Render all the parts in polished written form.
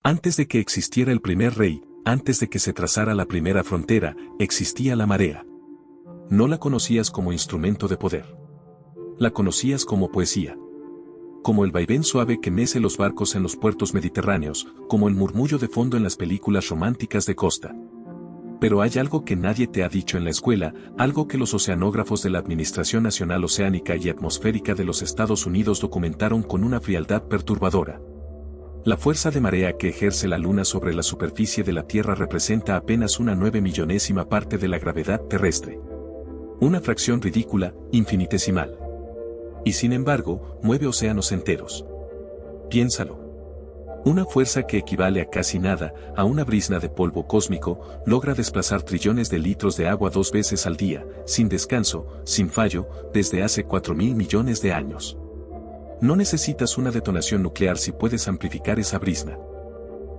Antes de que existiera el primer rey, antes de que se trazara la primera frontera, existía la marea. No la conocías como instrumento de poder. La conocías como poesía. Como el vaivén suave que mece los barcos en los puertos mediterráneos, como el murmullo de fondo en las películas románticas de costa. Pero hay algo que nadie te ha dicho en la escuela, algo que los oceanógrafos de la Administración Nacional Oceánica y Atmosférica de los Estados Unidos documentaron con una frialdad perturbadora. La fuerza de marea que ejerce la Luna sobre la superficie de la Tierra representa apenas una 9.000.000ª parte de la gravedad terrestre. Una fracción ridícula, infinitesimal. Y sin embargo, mueve océanos enteros. Piénsalo. Una fuerza que equivale a casi nada, a una brizna de polvo cósmico, logra desplazar trillones de litros de agua 2 veces al día, sin descanso, sin fallo, desde hace 4.000 millones de años. No necesitas una detonación nuclear si puedes amplificar esa brizna.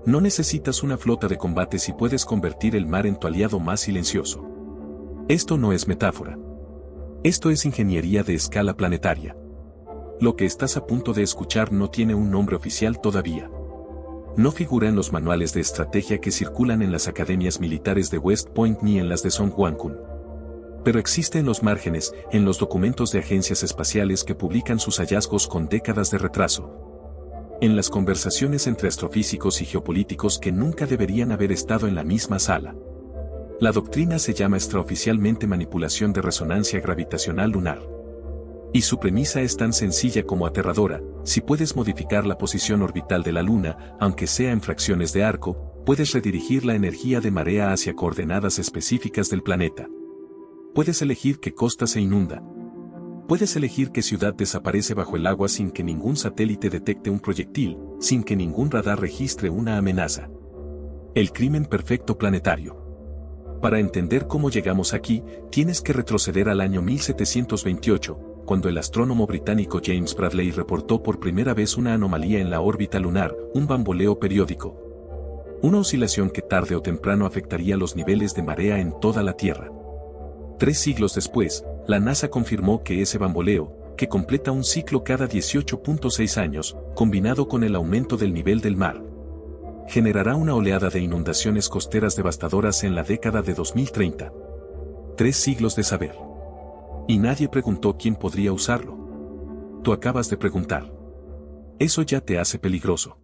No necesitas una flota de combate si puedes convertir el mar en tu aliado más silencioso. Esto no es metáfora. Esto es ingeniería de escala planetaria. Lo que estás a punto de escuchar no tiene un nombre oficial todavía. No figura en los manuales de estrategia que circulan en las academias militares de West Point ni en las de Songwon-kun. Pero existe en los márgenes, en los documentos de agencias espaciales que publican sus hallazgos con décadas de retraso. En las conversaciones entre astrofísicos y geopolíticos que nunca deberían haber estado en la misma sala. La doctrina se llama extraoficialmente manipulación de resonancia gravitacional lunar. Y su premisa es tan sencilla como aterradora: si puedes modificar la posición orbital de la Luna, aunque sea en fracciones de arco, puedes redirigir la energía de marea hacia coordenadas específicas del planeta. Puedes elegir qué costa se inunda. Puedes elegir qué ciudad desaparece bajo el agua sin que ningún satélite detecte un proyectil, sin que ningún radar registre una amenaza. El crimen perfecto planetario. Para entender cómo llegamos aquí, tienes que retroceder al año 1728, cuando el astrónomo británico James Bradley reportó por primera vez una anomalía en la órbita lunar, un bamboleo periódico. Una oscilación que tarde o temprano afectaría los niveles de marea en toda la Tierra. 3 siglos después, la NASA confirmó que ese bamboleo, que completa un ciclo cada 18.6 años, combinado con el aumento del nivel del mar, generará una oleada de inundaciones costeras devastadoras en la década de 2030. 3 siglos de saber. Y nadie preguntó quién podría usarlo. Tú acabas de preguntar. Eso ya te hace peligroso.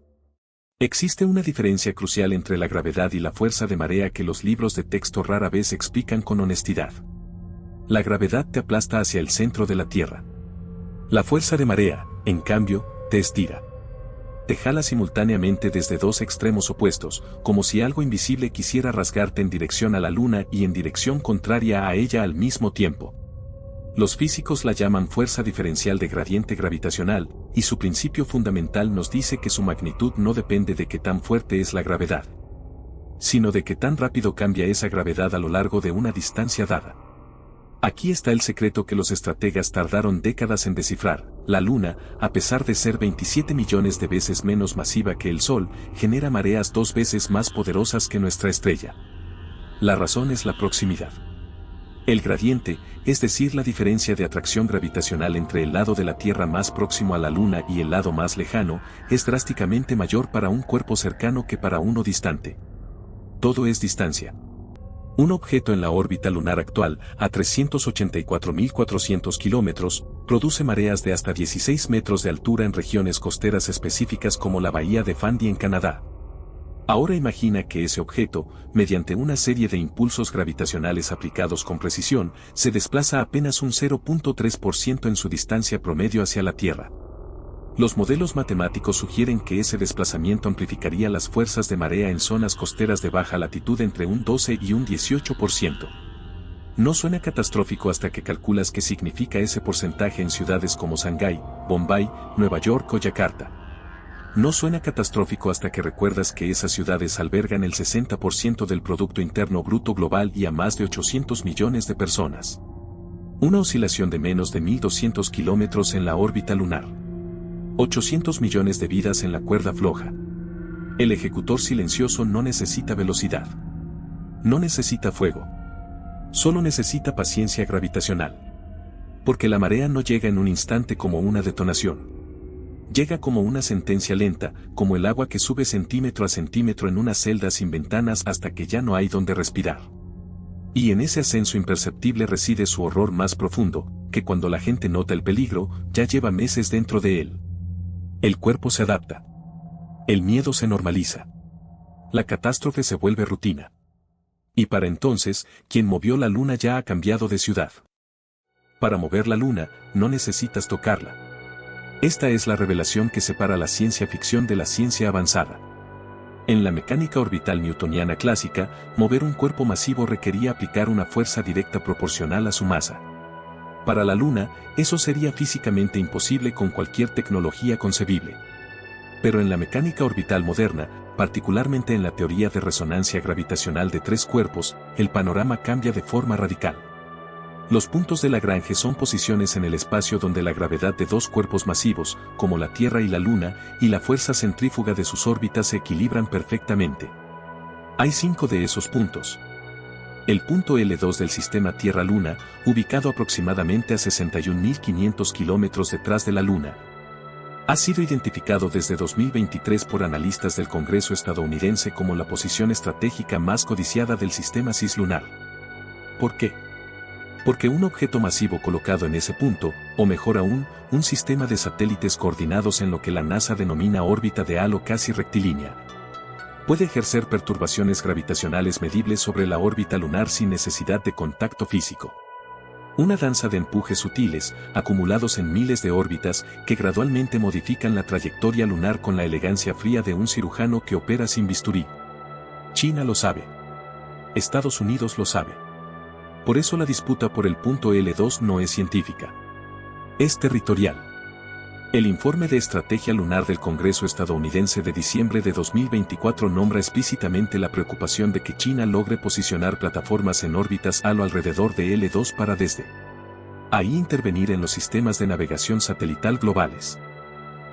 Existe una diferencia crucial entre la gravedad y la fuerza de marea que los libros de texto rara vez explican con honestidad. La gravedad te aplasta hacia el centro de la Tierra. La fuerza de marea, en cambio, te estira. Te jala simultáneamente desde 2 extremos opuestos, como si algo invisible quisiera rasgarte en dirección a la Luna y en dirección contraria a ella al mismo tiempo. Los físicos la llaman fuerza diferencial de gradiente gravitacional, y su principio fundamental nos dice que su magnitud no depende de qué tan fuerte es la gravedad, sino de qué tan rápido cambia esa gravedad a lo largo de una distancia dada. Aquí está el secreto que los estrategas tardaron décadas en descifrar: la Luna, a pesar de ser 27 millones de veces menos masiva que el Sol, genera mareas 2 veces más poderosas que nuestra estrella. La razón es la proximidad. El gradiente, es decir, la diferencia de atracción gravitacional entre el lado de la Tierra más próximo a la Luna y el lado más lejano, es drásticamente mayor para un cuerpo cercano que para uno distante. Todo es distancia. Un objeto en la órbita lunar actual, a 384.400 kilómetros, produce mareas de hasta 16 metros de altura en regiones costeras específicas como la bahía de Fundy en Canadá. Ahora imagina que ese objeto, mediante una serie de impulsos gravitacionales aplicados con precisión, se desplaza apenas un 0.3% en su distancia promedio hacia la Tierra. Los modelos matemáticos sugieren que ese desplazamiento amplificaría las fuerzas de marea en zonas costeras de baja latitud entre un 12 y un 18%. No suena catastrófico hasta que calculas qué significa ese porcentaje en ciudades como Shanghái, Bombay, Nueva York o Yakarta. No suena catastrófico hasta que recuerdas que esas ciudades albergan el 60% del Producto Interno Bruto global y a más de 800 millones de personas. Una oscilación de menos de 1.200 kilómetros en la órbita lunar. 800 millones de vidas en la cuerda floja. El ejecutor silencioso no necesita velocidad. No necesita fuego. Solo necesita paciencia gravitacional. Porque la marea no llega en un instante como una detonación. Llega como una sentencia lenta, como el agua que sube centímetro a centímetro en una celda sin ventanas hasta que ya no hay donde respirar. Y en ese ascenso imperceptible reside su horror más profundo, que cuando la gente nota el peligro, ya lleva meses dentro de él. El cuerpo se adapta. El miedo se normaliza. La catástrofe se vuelve rutina. Y para entonces, quien movió la luna ya ha cambiado de ciudad. Para mover la luna, no necesitas tocarla. Esta es la revelación que separa la ciencia ficción de la ciencia avanzada. En la mecánica orbital newtoniana clásica, mover un cuerpo masivo requería aplicar una fuerza directa proporcional a su masa. Para la Luna, eso sería físicamente imposible con cualquier tecnología concebible. Pero en la mecánica orbital moderna, particularmente en la teoría de resonancia gravitacional de tres cuerpos, el panorama cambia de forma radical. Los puntos de Lagrange son posiciones en el espacio donde la gravedad de dos cuerpos masivos, como la Tierra y la Luna, y la fuerza centrífuga de sus órbitas se equilibran perfectamente. Hay 5 de esos puntos. El punto L2 del sistema Tierra-Luna, ubicado aproximadamente a 61.500 kilómetros detrás de la Luna, ha sido identificado desde 2023 por analistas del Congreso estadounidense como la posición estratégica más codiciada del sistema cislunar. ¿Por qué? Porque un objeto masivo colocado en ese punto, o mejor aún, un sistema de satélites coordinados en lo que la NASA denomina órbita de halo casi rectilínea, puede ejercer perturbaciones gravitacionales medibles sobre la órbita lunar sin necesidad de contacto físico. Una danza de empujes sutiles, acumulados en miles de órbitas, que gradualmente modifican la trayectoria lunar con la elegancia fría de un cirujano que opera sin bisturí. China lo sabe. Estados Unidos lo sabe. Por eso la disputa por el punto L2 no es científica. Es territorial. El informe de estrategia lunar del Congreso estadounidense de diciembre de 2024 nombra explícitamente la preocupación de que China logre posicionar plataformas en órbitas halo alrededor de L2 para desde ahí intervenir en los sistemas de navegación satelital globales.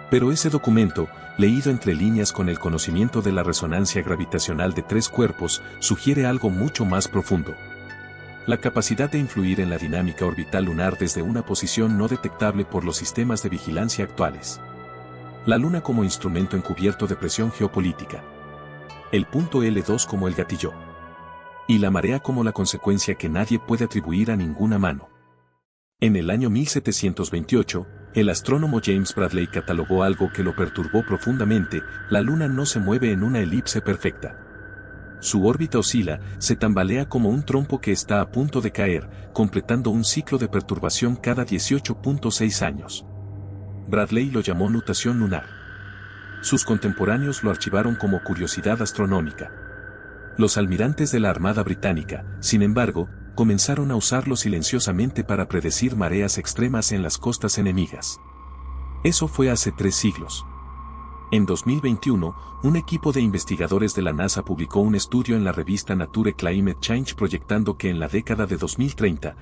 Pero ese documento, leído entre líneas con el conocimiento de la resonancia gravitacional de tres cuerpos, sugiere algo mucho más profundo. La capacidad de influir en la dinámica orbital lunar desde una posición no detectable por los sistemas de vigilancia actuales. La Luna como instrumento encubierto de presión geopolítica. El punto L2 como el gatillo. Y la marea como la consecuencia que nadie puede atribuir a ninguna mano. En el año 1728, el astrónomo James Bradley catalogó algo que lo perturbó profundamente: la Luna no se mueve en una elipse perfecta. Su órbita oscila, se tambalea como un trompo que está a punto de caer, completando un ciclo de perturbación cada 18.6 años. Bradley lo llamó nutación lunar. Sus contemporáneos lo archivaron como curiosidad astronómica. Los almirantes de la Armada Británica, sin embargo, comenzaron a usarlo silenciosamente para predecir mareas extremas en las costas enemigas. Eso fue hace 3 siglos. En 2021, un equipo de investigadores de la NASA publicó un estudio en la revista Nature Climate Change proyectando que en la década de 2030,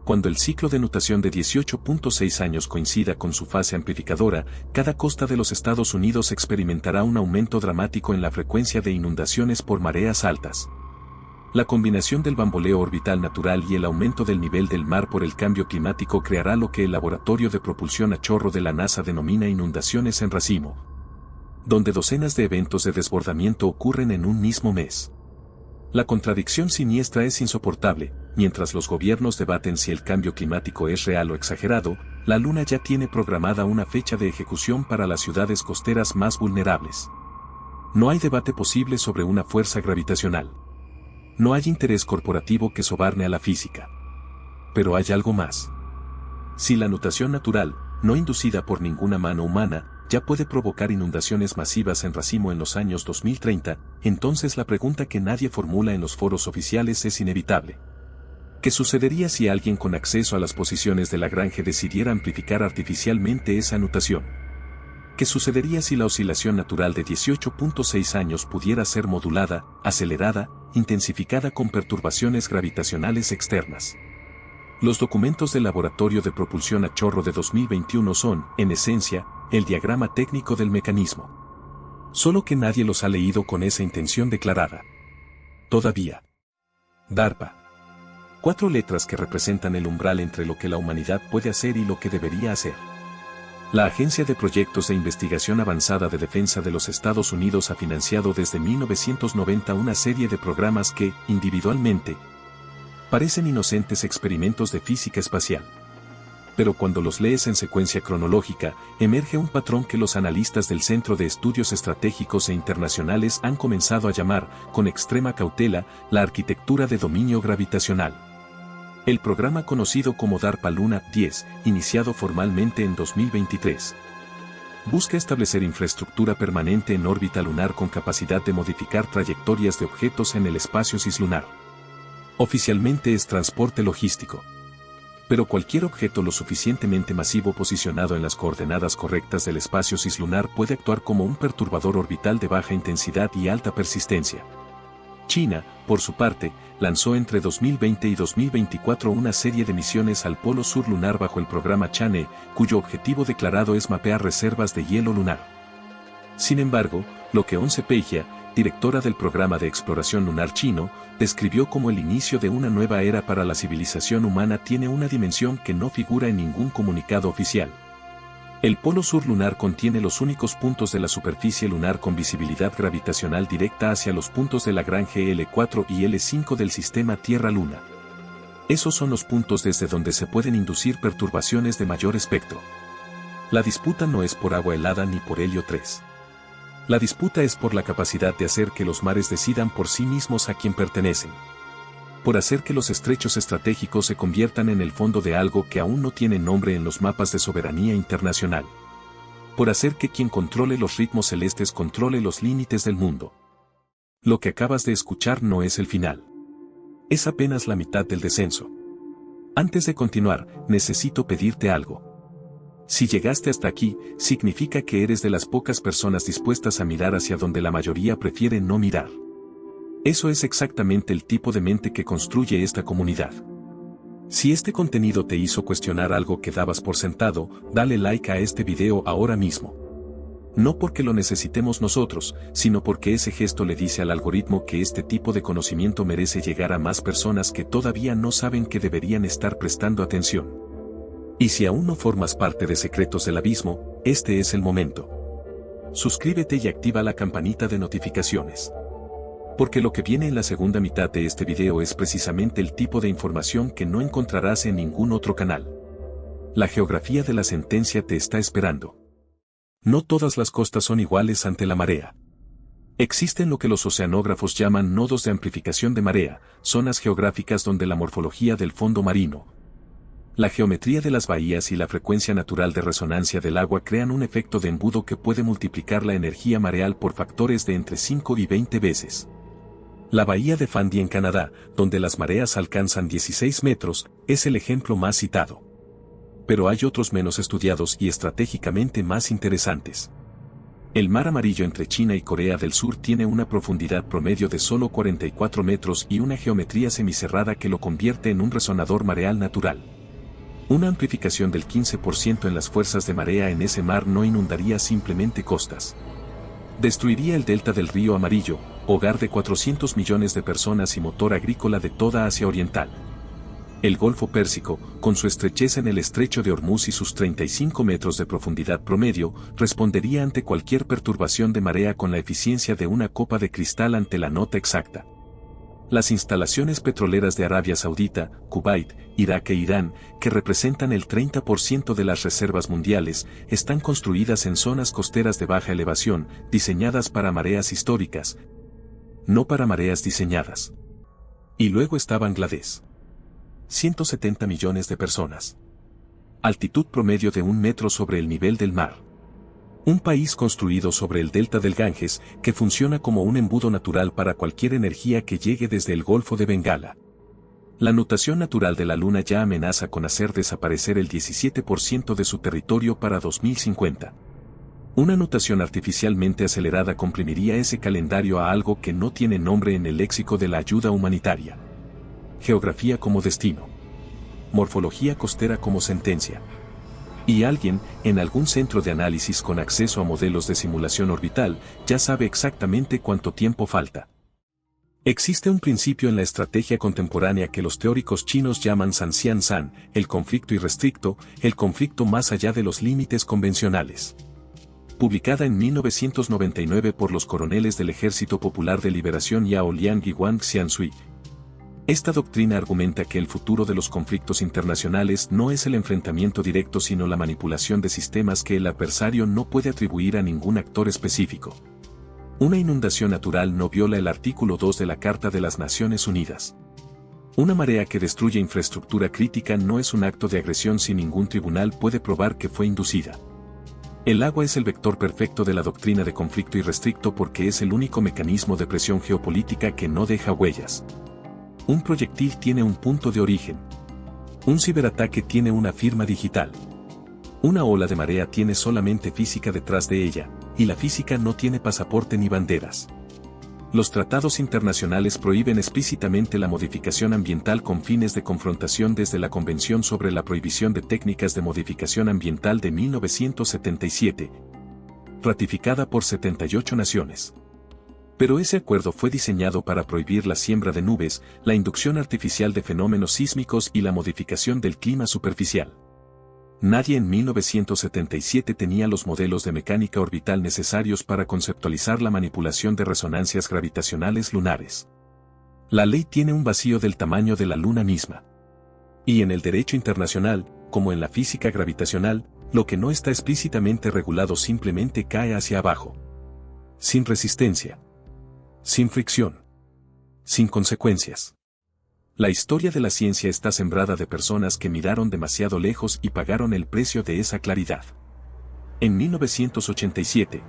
cuando el ciclo de nutación de 18.6 años coincida con su fase amplificadora, cada costa de los Estados Unidos experimentará un aumento dramático en la frecuencia de inundaciones por mareas altas. La combinación del bamboleo orbital natural y el aumento del nivel del mar por el cambio climático creará lo que el Laboratorio de Propulsión a Chorro de la NASA denomina inundaciones en racimo, donde docenas de eventos de desbordamiento ocurren en un mismo mes. La contradicción siniestra es insoportable. Mientras los gobiernos debaten si el cambio climático es real o exagerado, la Luna ya tiene programada una fecha de ejecución para las ciudades costeras más vulnerables. No hay debate posible sobre una fuerza gravitacional. No hay interés corporativo que soborne a la física. Pero hay algo más. Si la nutación natural, no inducida por ninguna mano humana, ya puede provocar inundaciones masivas en racimo en los años 2030, entonces la pregunta que nadie formula en los foros oficiales es inevitable. ¿Qué sucedería si alguien con acceso a las posiciones de Lagrange decidiera amplificar artificialmente esa nutación? ¿Qué sucedería si la oscilación natural de 18.6 años pudiera ser modulada, acelerada, intensificada con perturbaciones gravitacionales externas? Los documentos del Laboratorio de Propulsión a Chorro de 2021 son, en esencia, el diagrama técnico del mecanismo. Solo que nadie los ha leído con esa intención declarada. Todavía. DARPA. 4 letras que representan el umbral entre lo que la humanidad puede hacer y lo que debería hacer. La Agencia de Proyectos de Investigación Avanzada de Defensa de los Estados Unidos ha financiado desde 1990 una serie de programas que, individualmente, parecen inocentes experimentos de física espacial. Pero cuando los lees en secuencia cronológica, emerge un patrón que los analistas del Centro de Estudios Estratégicos e Internacionales han comenzado a llamar, con extrema cautela, la arquitectura de dominio gravitacional. El programa conocido como DARPA Luna 10, iniciado formalmente en 2023, busca establecer infraestructura permanente en órbita lunar con capacidad de modificar trayectorias de objetos en el espacio cislunar. Oficialmente es transporte logístico. Pero cualquier objeto lo suficientemente masivo posicionado en las coordenadas correctas del espacio cislunar puede actuar como un perturbador orbital de baja intensidad y alta persistencia. China, por su parte, lanzó entre 2020 y 2024 una serie de misiones al polo sur lunar bajo el programa Chang'e, cuyo objetivo declarado es mapear reservas de hielo lunar. Sin embargo, lo que Onze Peigia, directora del programa de exploración lunar chino, describió como el inicio de una nueva era para la civilización humana tiene una dimensión que no figura en ningún comunicado oficial. El polo sur lunar contiene los únicos puntos de la superficie lunar con visibilidad gravitacional directa hacia los puntos de Lagrange L4 y L5 del sistema Tierra-Luna. Esos son los puntos desde donde se pueden inducir perturbaciones de mayor espectro. La disputa no es por agua helada ni por helio 3. La disputa es por la capacidad de hacer que los mares decidan por sí mismos a quién pertenecen. Por hacer que los estrechos estratégicos se conviertan en el fondo de algo que aún no tiene nombre en los mapas de soberanía internacional. Por hacer que quien controle los ritmos celestes controle los límites del mundo. Lo que acabas de escuchar no es el final. Es apenas la mitad del descenso. Antes de continuar, necesito pedirte algo. Si llegaste hasta aquí, significa que eres de las pocas personas dispuestas a mirar hacia donde la mayoría prefiere no mirar. Eso es exactamente el tipo de mente que construye esta comunidad. Si este contenido te hizo cuestionar algo que dabas por sentado, dale like a este video ahora mismo. No porque lo necesitemos nosotros, sino porque ese gesto le dice al algoritmo que este tipo de conocimiento merece llegar a más personas que todavía no saben que deberían estar prestando atención. Y si aún no formas parte de Secretos del Abismo, este es el momento. Suscríbete y activa la campanita de notificaciones. Porque lo que viene en la segunda mitad de este video es precisamente el tipo de información que no encontrarás en ningún otro canal. La geografía de la sentencia te está esperando. No todas las costas son iguales ante la marea. Existen lo que los oceanógrafos llaman nodos de amplificación de marea, zonas geográficas donde la morfología del fondo marino, la geometría de las bahías y la frecuencia natural de resonancia del agua crean un efecto de embudo que puede multiplicar la energía mareal por factores de entre 5 y 20 veces. La bahía de Fundy en Canadá, donde las mareas alcanzan 16 metros, es el ejemplo más citado. Pero hay otros menos estudiados y estratégicamente más interesantes. El Mar Amarillo entre China y Corea del Sur tiene una profundidad promedio de solo 44 metros y una geometría semicerrada que lo convierte en un resonador mareal natural. Una amplificación del 15% en las fuerzas de marea en ese mar no inundaría simplemente costas. Destruiría el delta del río Amarillo, hogar de 400 millones de personas y motor agrícola de toda Asia Oriental. El Golfo Pérsico, con su estrechez en el estrecho de Hormuz y sus 35 metros de profundidad promedio, respondería ante cualquier perturbación de marea con la eficiencia de una copa de cristal ante la nota exacta. Las instalaciones petroleras de Arabia Saudita, Kuwait, Irak e Irán, que representan el 30% de las reservas mundiales, están construidas en zonas costeras de baja elevación, diseñadas para mareas históricas, no para mareas diseñadas. Y luego está Bangladesh. 170 millones de personas. Altitud promedio de 1 metro sobre el nivel del mar. Un país construido sobre el delta del Ganges, que funciona como un embudo natural para cualquier energía que llegue desde el Golfo de Bengala. La nutación natural de la Luna ya amenaza con hacer desaparecer el 17% de su territorio para 2050. Una nutación artificialmente acelerada comprimiría ese calendario a algo que no tiene nombre en el léxico de la ayuda humanitaria. Geografía como destino. Morfología costera como sentencia. Y alguien, en algún centro de análisis con acceso a modelos de simulación orbital, ya sabe exactamente cuánto tiempo falta. Existe un principio en la estrategia contemporánea que los teóricos chinos llaman Sanxian San, el conflicto irrestricto, el conflicto más allá de los límites convencionales. Publicada en 1999 por los coroneles del Ejército Popular de Liberación Yao Liang y Wang Xianshui. Esta doctrina argumenta que el futuro de los conflictos internacionales no es el enfrentamiento directo sino la manipulación de sistemas que el adversario no puede atribuir a ningún actor específico. Una inundación natural no viola el artículo 2 de la Carta de las Naciones Unidas. Una marea que destruye infraestructura crítica no es un acto de agresión si ningún tribunal puede probar que fue inducida. El agua es el vector perfecto de la doctrina de conflicto irrestricto porque es el único mecanismo de presión geopolítica que no deja huellas. Un proyectil tiene un punto de origen. Un ciberataque tiene una firma digital. Una ola de marea tiene solamente física detrás de ella, y la física no tiene pasaporte ni banderas. Los tratados internacionales prohíben explícitamente la modificación ambiental con fines de confrontación desde la Convención sobre la Prohibición de Técnicas de Modificación Ambiental de 1977, ratificada por 78 naciones. Pero ese acuerdo fue diseñado para prohibir la siembra de nubes, la inducción artificial de fenómenos sísmicos y la modificación del clima superficial. Nadie en 1977 tenía los modelos de mecánica orbital necesarios para conceptualizar la manipulación de resonancias gravitacionales lunares. La ley tiene un vacío del tamaño de la Luna misma. Y en el derecho internacional, como en la física gravitacional, lo que no está explícitamente regulado simplemente cae hacia abajo. Sin resistencia. Sin fricción. Sin consecuencias. La historia de la ciencia está sembrada de personas que miraron demasiado lejos y pagaron el precio de esa claridad. En 1987,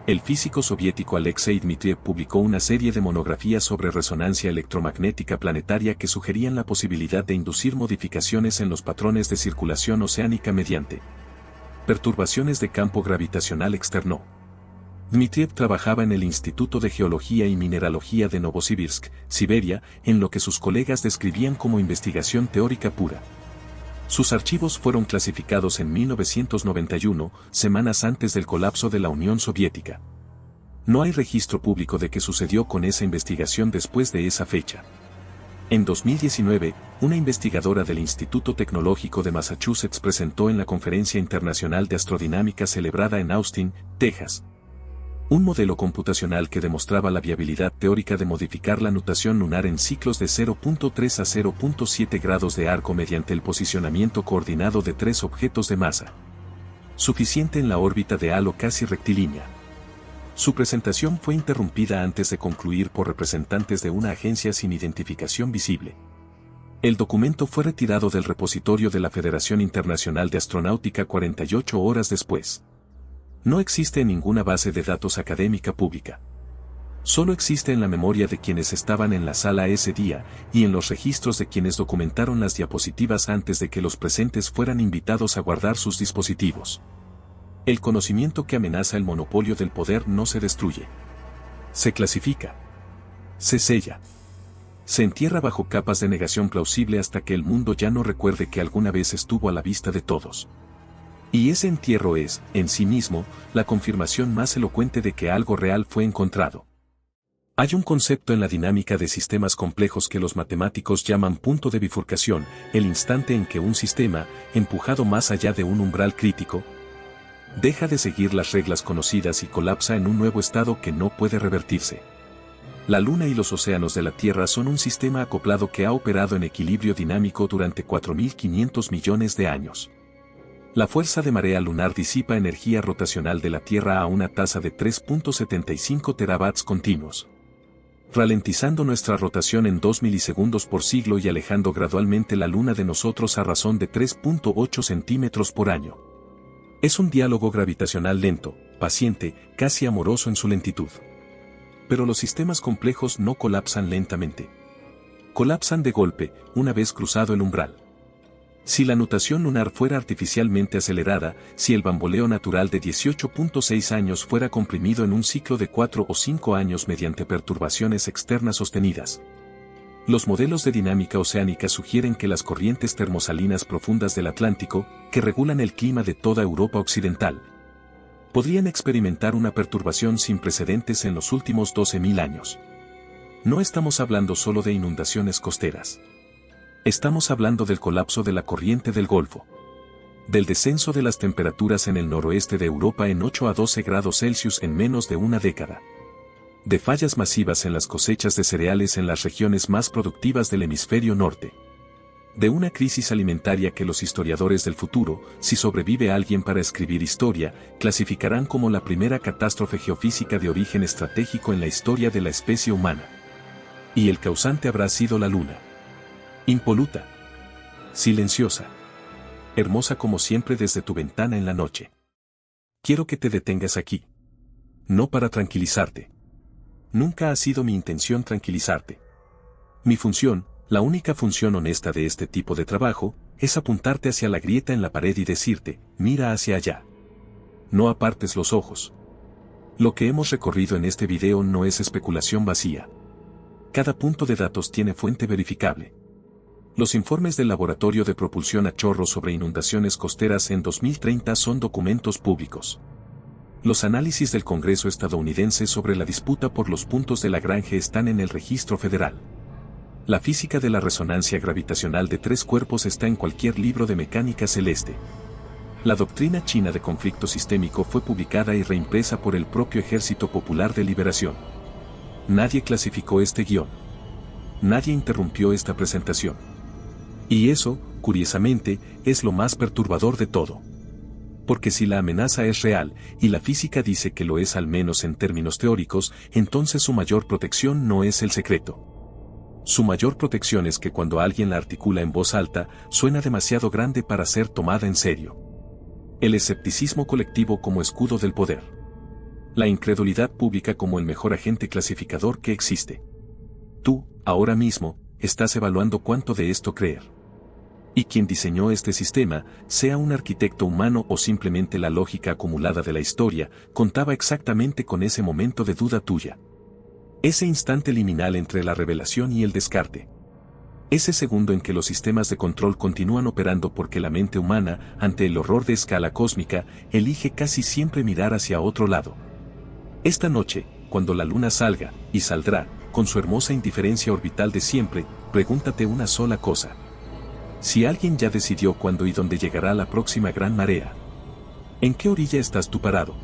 el físico soviético Alexei Dmitriev publicó una serie de monografías sobre resonancia electromagnética planetaria que sugerían la posibilidad de inducir modificaciones en los patrones de circulación oceánica mediante perturbaciones de campo gravitacional externo. Dmitriev trabajaba en el Instituto de Geología y Mineralogía de Novosibirsk, Siberia, en lo que sus colegas describían como investigación teórica pura. Sus archivos fueron clasificados en 1991, semanas antes del colapso de la Unión Soviética. No hay registro público de qué sucedió con esa investigación después de esa fecha. En 2019, una investigadora del Instituto Tecnológico de Massachusetts presentó en la Conferencia Internacional de Astrodinámica celebrada en Austin, Texas, un modelo computacional que demostraba la viabilidad teórica de modificar la nutación lunar en ciclos de 0.3 a 0.7 grados de arco mediante el posicionamiento coordinado de tres objetos de masa suficiente en la órbita de halo casi rectilínea. Su presentación fue interrumpida antes de concluir por representantes de una agencia sin identificación visible. El documento fue retirado del repositorio de la Federación Internacional de Astronáutica 48 horas después. No existe en ninguna base de datos académica pública. Solo existe en la memoria de quienes estaban en la sala ese día y en los registros de quienes documentaron las diapositivas antes de que los presentes fueran invitados a guardar sus dispositivos. El conocimiento que amenaza el monopolio del poder no se destruye. Se clasifica. Se sella. Se entierra bajo capas de negación plausible hasta que el mundo ya no recuerde que alguna vez estuvo a la vista de todos. Y ese entierro es, en sí mismo, la confirmación más elocuente de que algo real fue encontrado. Hay un concepto en la dinámica de sistemas complejos que los matemáticos llaman punto de bifurcación, el instante en que un sistema, empujado más allá de un umbral crítico, deja de seguir las reglas conocidas y colapsa en un nuevo estado que no puede revertirse. La Luna y los océanos de la Tierra son un sistema acoplado que ha operado en equilibrio dinámico durante 4.500 millones de años. La fuerza de marea lunar disipa energía rotacional de la Tierra a una tasa de 3.75 teravats continuos, ralentizando nuestra rotación en 2 milisegundos por siglo y alejando gradualmente la Luna de nosotros a razón de 3.8 centímetros por año. Es un diálogo gravitacional lento, paciente, casi amoroso en su lentitud. Pero los sistemas complejos no colapsan lentamente. Colapsan de golpe, una vez cruzado el umbral. Si la nutación lunar fuera artificialmente acelerada, si el bamboleo natural de 18.6 años fuera comprimido en un ciclo de 4 o 5 años mediante perturbaciones externas sostenidas. Los modelos de dinámica oceánica sugieren que las corrientes termosalinas profundas del Atlántico, que regulan el clima de toda Europa occidental, podrían experimentar una perturbación sin precedentes en los últimos 12.000 años. No estamos hablando solo de inundaciones costeras. Estamos hablando del colapso de la corriente del Golfo. Del descenso de las temperaturas en el noroeste de Europa en 8 a 12 grados Celsius en menos de una década. De fallas masivas en las cosechas de cereales en las regiones más productivas del hemisferio norte. De una crisis alimentaria que los historiadores del futuro, si sobrevive alguien para escribir historia, clasificarán como la primera catástrofe geofísica de origen estratégico en la historia de la especie humana. Y el causante habrá sido la luna. Impoluta. Silenciosa. Hermosa como siempre desde tu ventana en la noche. Quiero que te detengas aquí. No para tranquilizarte. Nunca ha sido mi intención tranquilizarte. Mi función, la única función honesta de este tipo de trabajo, es apuntarte hacia la grieta en la pared y decirte, mira hacia allá. No apartes los ojos. Lo que hemos recorrido en este video no es especulación vacía. Cada punto de datos tiene fuente verificable. Los informes del Laboratorio de Propulsión a Chorro sobre inundaciones costeras en 2030 son documentos públicos. Los análisis del Congreso estadounidense sobre la disputa por los puntos de Lagrange están en el registro federal. La física de la resonancia gravitacional de tres cuerpos está en cualquier libro de mecánica celeste. La doctrina china de conflicto sistémico fue publicada y reimpresa por el propio Ejército Popular de Liberación. Nadie clasificó este guión. Nadie interrumpió esta presentación. Y eso, curiosamente, es lo más perturbador de todo. Porque si la amenaza es real, y la física dice que lo es al menos en términos teóricos, entonces su mayor protección no es el secreto. Su mayor protección es que cuando alguien la articula en voz alta, suena demasiado grande para ser tomada en serio. El escepticismo colectivo como escudo del poder. La incredulidad pública como el mejor agente clasificador que existe. Tú, ahora mismo, estás evaluando cuánto de esto creer. Y quien diseñó este sistema, sea un arquitecto humano o simplemente la lógica acumulada de la historia, contaba exactamente con ese momento de duda tuya. Ese instante liminal entre la revelación y el descarte. Ese segundo en que los sistemas de control continúan operando porque la mente humana, ante el horror de escala cósmica, elige casi siempre mirar hacia otro lado. Esta noche, cuando la luna salga, y saldrá, con su hermosa indiferencia orbital de siempre, pregúntate una sola cosa. Si alguien ya decidió cuándo y dónde llegará la próxima gran marea. ¿En qué orilla estás tú parado?